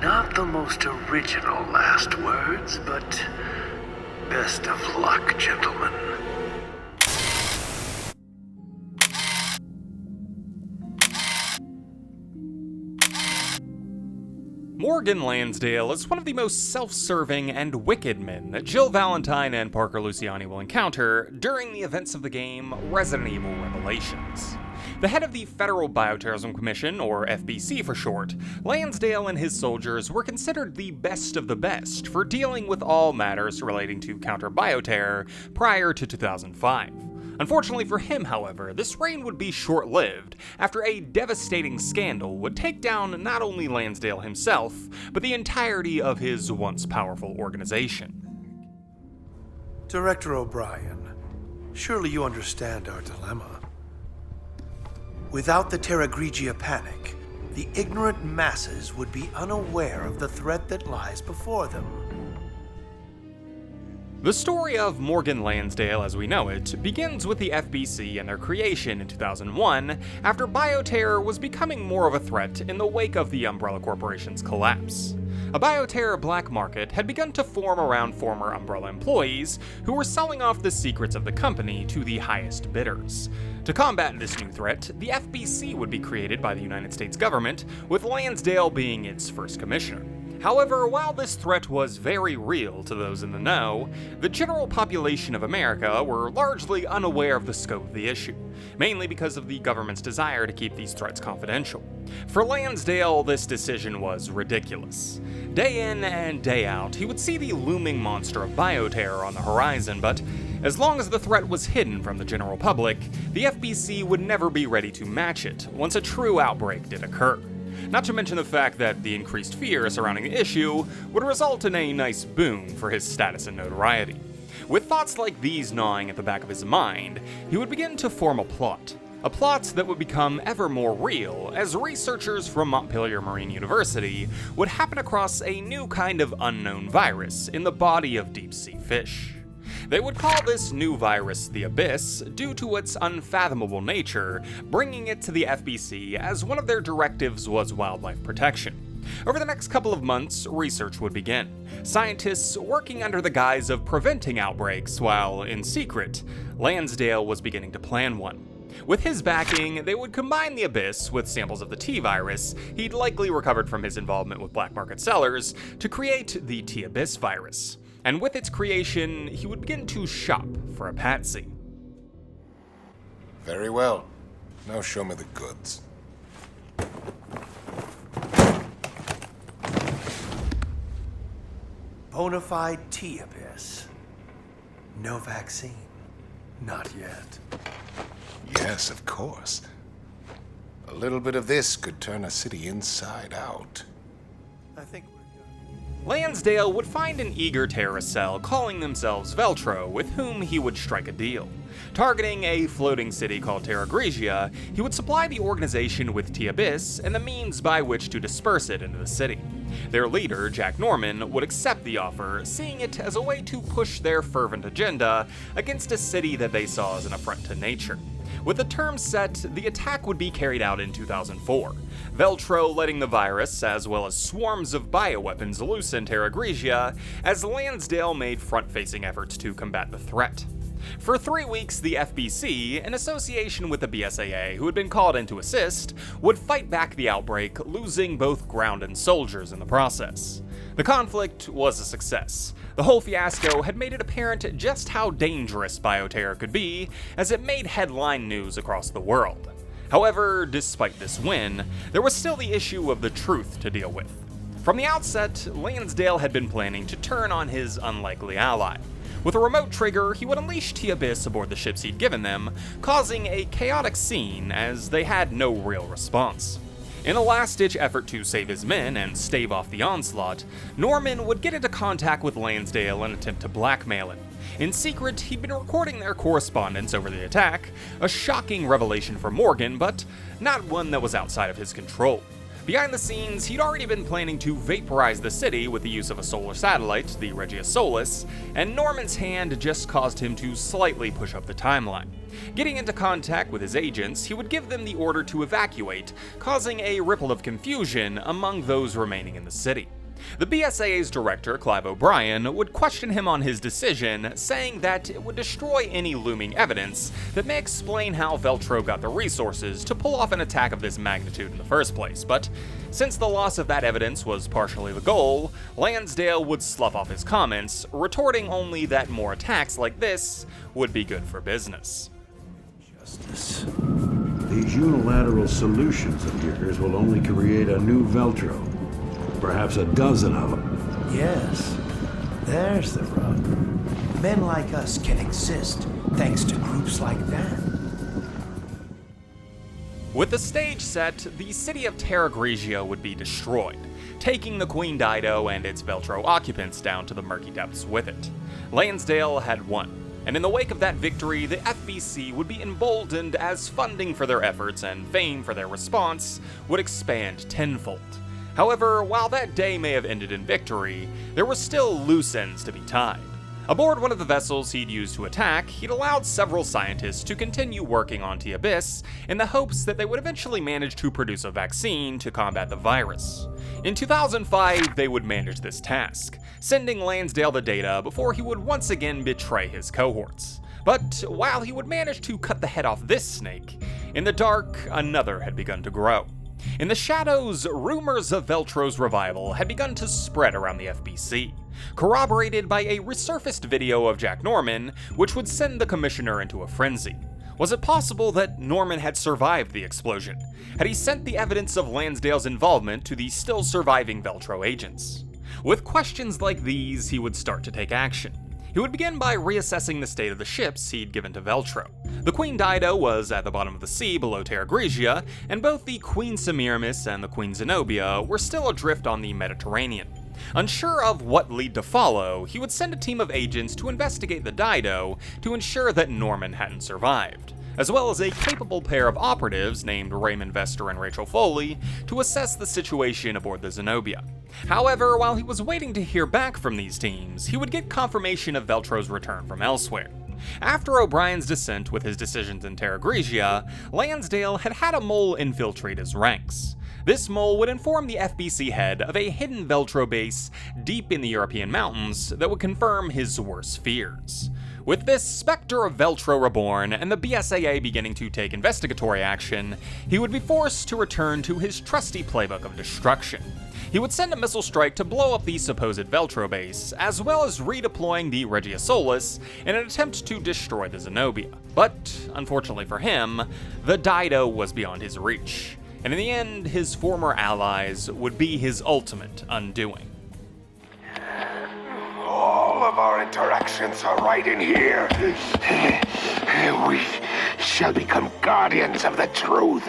Not the most original last words, but best of luck, gentlemen. Morgan Lansdale is one of the most self-serving and wicked men that Jill Valentine and Parker Luciani will encounter during the events of the game Resident Evil Revelations. The head of the Federal Bioterrorism Commission, or FBC for short, Lansdale and his soldiers were considered the best of the best for dealing with all matters relating to counter-bioterror prior to 2005. Unfortunately for him, however, this reign would be short-lived after a devastating scandal would take down not only Lansdale himself, but the entirety of his once powerful organization. Director O'Brien, surely you understand our dilemma. Without the Terra Grigia panic, the ignorant masses would be unaware of the threat that lies before them. The story of Morgan Lansdale as we know it begins with the FBC and their creation in 2001 after bioterror was becoming more of a threat in the wake of the Umbrella Corporation's collapse. A bioterror black market had begun to form around former Umbrella employees who were selling off the secrets of the company to the highest bidders. To combat this new threat, the FBC would be created by the United States government, with Lansdale being its first commissioner. However, while this threat was very real to those in the know, the general population of America were largely unaware of the scope of the issue, mainly because of the government's desire to keep these threats confidential. For Lansdale, this decision was ridiculous. Day in and day out, he would see the looming monster of bioterror on the horizon, but as long as the threat was hidden from the general public, the FBC would never be ready to match it once a true outbreak did occur. Not to mention the fact that the increased fear surrounding the issue would result in a nice boon for his status and notoriety. With thoughts like these gnawing at the back of his mind, he would begin to form a plot that would become ever more real as researchers from Montpelier Marine University would happen across a new kind of unknown virus in the body of deep-sea fish. They would call this new virus the Abyss due to its unfathomable nature, bringing it to the FBC as one of their directives was wildlife protection. Over the next couple of months, research would begin. Scientists working under the guise of preventing outbreaks while, in secret, Lansdale was beginning to plan one. With his backing, they would combine the Abyss with samples of the T-virus he'd likely recovered from his involvement with black market sellers to create the T-Abyss virus. And with its creation, he would begin to shop for a patsy. Very well. Now show me the goods. Bonafide T-Abyss. No vaccine. Not yet. Yes, of course. A little bit of this could turn a city inside out. I think Lansdale would find an eager terrorist cell calling themselves Veltro with whom he would strike a deal. Targeting a floating city called Terra Grigia, he would supply the organization with T-Abyss and the means by which to disperse it into the city. Their leader, Jack Norman, would accept the offer, seeing it as a way to push their fervent agenda against a city that they saw as an affront to nature. With the terms set, the attack would be carried out in 2004, Veltro letting the virus, as well as swarms of bioweapons loose in Terra Grigia, as Lansdale made front-facing efforts to combat the threat. For 3 weeks, the FBC, in association with the BSAA, who had been called in to assist, would fight back the outbreak, losing both ground and soldiers in the process. The conflict was a success. The whole fiasco had made it apparent just how dangerous bioterror could be, as it made headline news across the world. However, despite this win, there was still the issue of the truth to deal with. From the outset, Lansdale had been planning to turn on his unlikely ally. With a remote trigger, he would unleash T-Abyss aboard the ships he'd given them, causing a chaotic scene as they had no real response. In a last-ditch effort to save his men and stave off the onslaught, Norman would get into contact with Lansdale and attempt to blackmail him. In secret, he'd been recording their correspondence over the attack, a shocking revelation for Morgan, but not one that was outside of his control. Behind the scenes, he'd already been planning to vaporize the city with the use of a solar satellite, the Regia Solis, and Norman's hand just caused him to slightly push up the timeline. Getting into contact with his agents, he would give them the order to evacuate, causing a ripple of confusion among those remaining in the city. The BSAA's director, Clive O'Brien, would question him on his decision, saying that it would destroy any looming evidence that may explain how Veltro got the resources to pull off an attack of this magnitude in the first place. But since the loss of that evidence was partially the goal, Lansdale would slough off his comments, retorting only that more attacks like this would be good for business. Justice. These unilateral solutions of yours will only create a new Veltro. Perhaps a dozen of them. Yes, there's the rub. Men like us can exist thanks to groups like that. With the stage set, the city of Terra Grigia would be destroyed, taking the Queen Dido and its Veltro occupants down to the murky depths with it. Lansdale had won, and in the wake of that victory, the FBC would be emboldened as funding for their efforts and fame for their response would expand tenfold. However, while that day may have ended in victory, there were still loose ends to be tied. Aboard one of the vessels he'd used to attack, he'd allowed several scientists to continue working on T-Abyss in the hopes that they would eventually manage to produce a vaccine to combat the virus. In 2005, they would manage this task, sending Lansdale the data before he would once again betray his cohorts. But while he would manage to cut the head off this snake, in the dark, another had begun to grow. In the shadows, rumors of Veltro's revival had begun to spread around the FBC, corroborated by a resurfaced video of Jack Norman, which would send the commissioner into a frenzy. Was it possible that Norman had survived the explosion? Had he sent the evidence of Lansdale's involvement to the still surviving Veltro agents? With questions like these, he would start to take action. He would begin by reassessing the state of the ships he'd given to Veltro. The Queen Dido was at the bottom of the sea below Terra Grigia, and both the Queen Semiramis and the Queen Zenobia were still adrift on the Mediterranean. Unsure of what lead to follow, he would send a team of agents to investigate the Dido to ensure that Norman hadn't survived, as well as a capable pair of operatives named Raymond Vester and Rachel Foley to assess the situation aboard the Zenobia. However, while he was waiting to hear back from these teams, he would get confirmation of Veltro's return from elsewhere. After O'Brien's dissent with his decisions in Terra Grigia, Lansdale had had a mole infiltrate his ranks. This mole would inform the FBC head of a hidden Veltro base deep in the European mountains that would confirm his worst fears. With this specter of Veltro reborn and the BSAA beginning to take investigatory action, he would be forced to return to his trusty playbook of destruction. He would send a missile strike to blow up the supposed Veltro base, as well as redeploying the Regia Solis in an attempt to destroy the Zenobia. But, unfortunately for him, the Dido was beyond his reach, and in the end, his former allies would be his ultimate undoing. All of our interactions are right in here. We shall become guardians of the truth.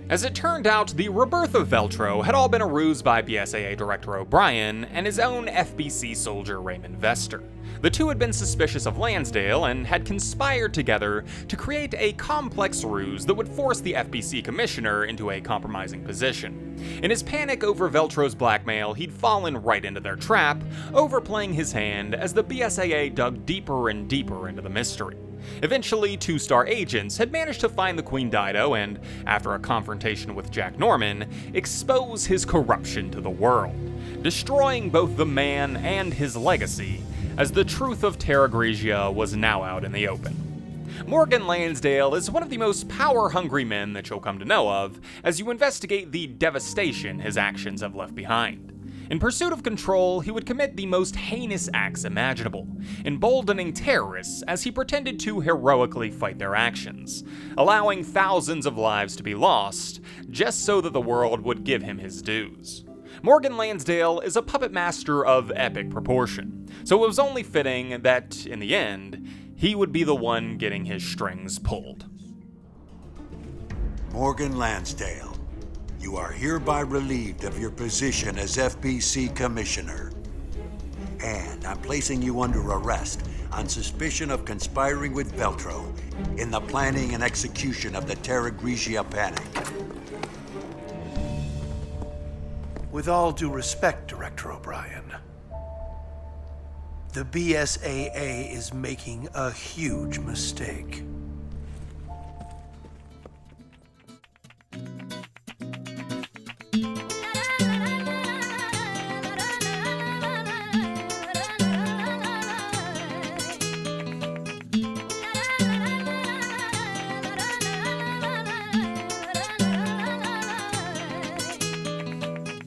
As it turned out, the rebirth of Veltro had all been a ruse by BSAA Director O'Brien and his own FBC soldier Raymond Vester. The two had been suspicious of Lansdale and had conspired together to create a complex ruse that would force the FBC commissioner into a compromising position. In his panic over Veltro's blackmail, he'd fallen right into their trap, overplaying his hand as the BSAA dug deeper and deeper into the mystery. Eventually, two-star agents had managed to find the Queen Dido and, after a confrontation with Jack Norman, expose his corruption to the world, destroying both the man and his legacy, as the truth of Terra Grigia was now out in the open. Morgan Lansdale is one of the most power-hungry men that you'll come to know of as you investigate the devastation his actions have left behind. In pursuit of control, he would commit the most heinous acts imaginable, emboldening terrorists as he pretended to heroically fight their actions, allowing thousands of lives to be lost, just so that the world would give him his dues. Morgan Lansdale is a puppet master of epic proportion, so it was only fitting that, in the end, he would be the one getting his strings pulled. Morgan Lansdale, you are hereby relieved of your position as FBC Commissioner. And I'm placing you under arrest on suspicion of conspiring with Veltro in the planning and execution of the Terra Grigia panic. With all due respect, Director O'Brien, the BSAA is making a huge mistake.